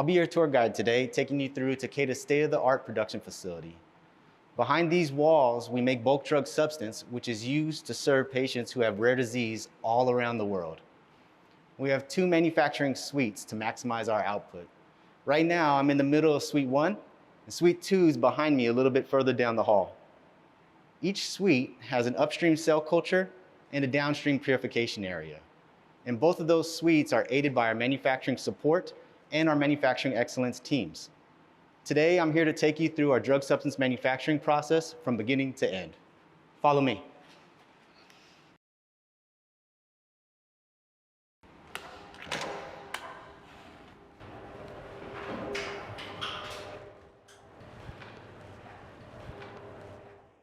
I'll be your tour guide today, taking you through Takeda's state-of-the-art production facility. Behind these walls, we make bulk drug substance, which is used to serve patients who have rare disease all around the world. We have 2 manufacturing suites to maximize our output. Right now, I'm in the middle of Suite 1, and Suite 2 is behind me a little bit further down the hall. Each suite has an upstream cell culture and a downstream purification area. And both of those suites are aided by our manufacturing support and our manufacturing excellence teams. Today, I'm here to take you through our drug substance manufacturing process from beginning to end. Follow me.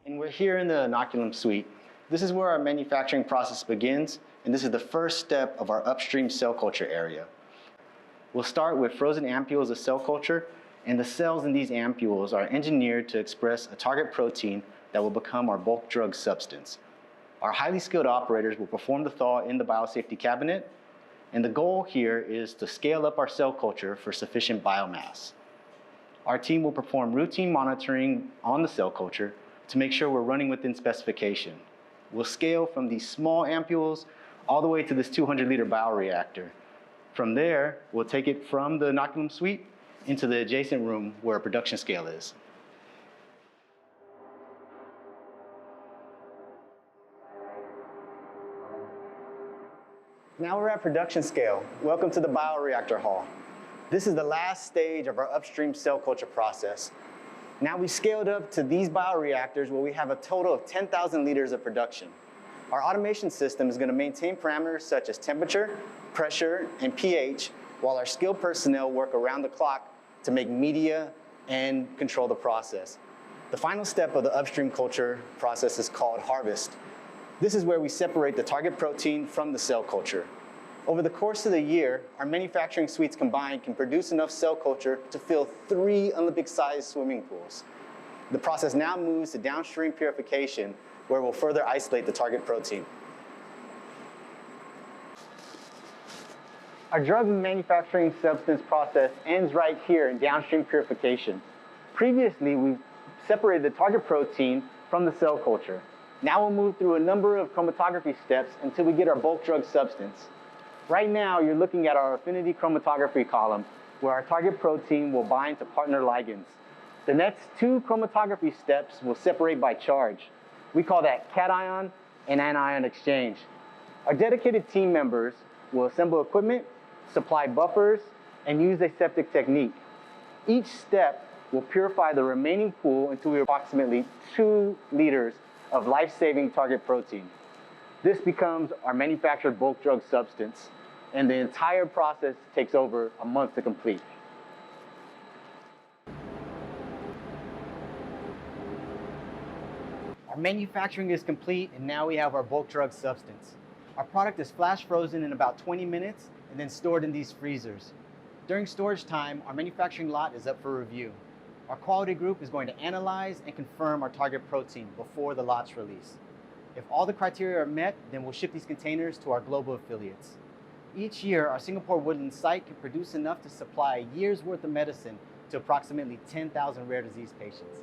And we're here in the inoculum suite. This is where our manufacturing process begins, and this is the first step of our upstream cell culture area. We'll start with frozen ampules of cell culture, and the cells in these ampules are engineered to express a target protein that will become our bulk drug substance. Our highly skilled operators will perform the thaw in the biosafety cabinet, and the goal here is to scale up our cell culture for sufficient biomass. Our team will perform routine monitoring on the cell culture to make sure we're running within specification. We'll scale from these small ampules all the way to this 200-liter bioreactor. From there, we'll take it from the inoculum suite into the adjacent room where our production scale is. Now we're at production scale. Welcome to the bioreactor hall. This is the last stage of our upstream cell culture process. Now we scaled up to these bioreactors where we have a total of 10,000 liters of production. Our automation system is going to maintain parameters such as temperature, pressure, and pH, while our skilled personnel work around the clock to make media and control the process. The final step of the upstream culture process is called harvest. This is where we separate the target protein from the cell culture. Over the course of the year, our manufacturing suites combined can produce enough cell culture to fill 3 Olympic-sized swimming pools. The process now moves to downstream purification, where we'll further isolate the target protein. Our drug manufacturing substance process ends right here in downstream purification. Previously, we separated the target protein from the cell culture. Now we'll move through a number of chromatography steps until we get our bulk drug substance. Right now, you're looking at our affinity chromatography column, where our target protein will bind to partner ligands. The next 2 chromatography steps will separate by charge. We call that cation and anion exchange. Our dedicated team members will assemble equipment, supply buffers, and use aseptic technique. Each step will purify the remaining pool until we have approximately 2 liters of life-saving target protein. This becomes our manufactured bulk drug substance, and the entire process takes over a month to complete. Our manufacturing is complete, and now we have our bulk drug substance. Our product is flash frozen in about 20 minutes and then stored in these freezers. During storage time, our manufacturing lot is up for review. Our quality group is going to analyze and confirm our target protein before the lot's release. If all the criteria are met, then we'll ship these containers to our global affiliates. Each year, our Singapore Woodland site can produce enough to supply a year's worth of medicine to approximately 10,000 rare disease patients.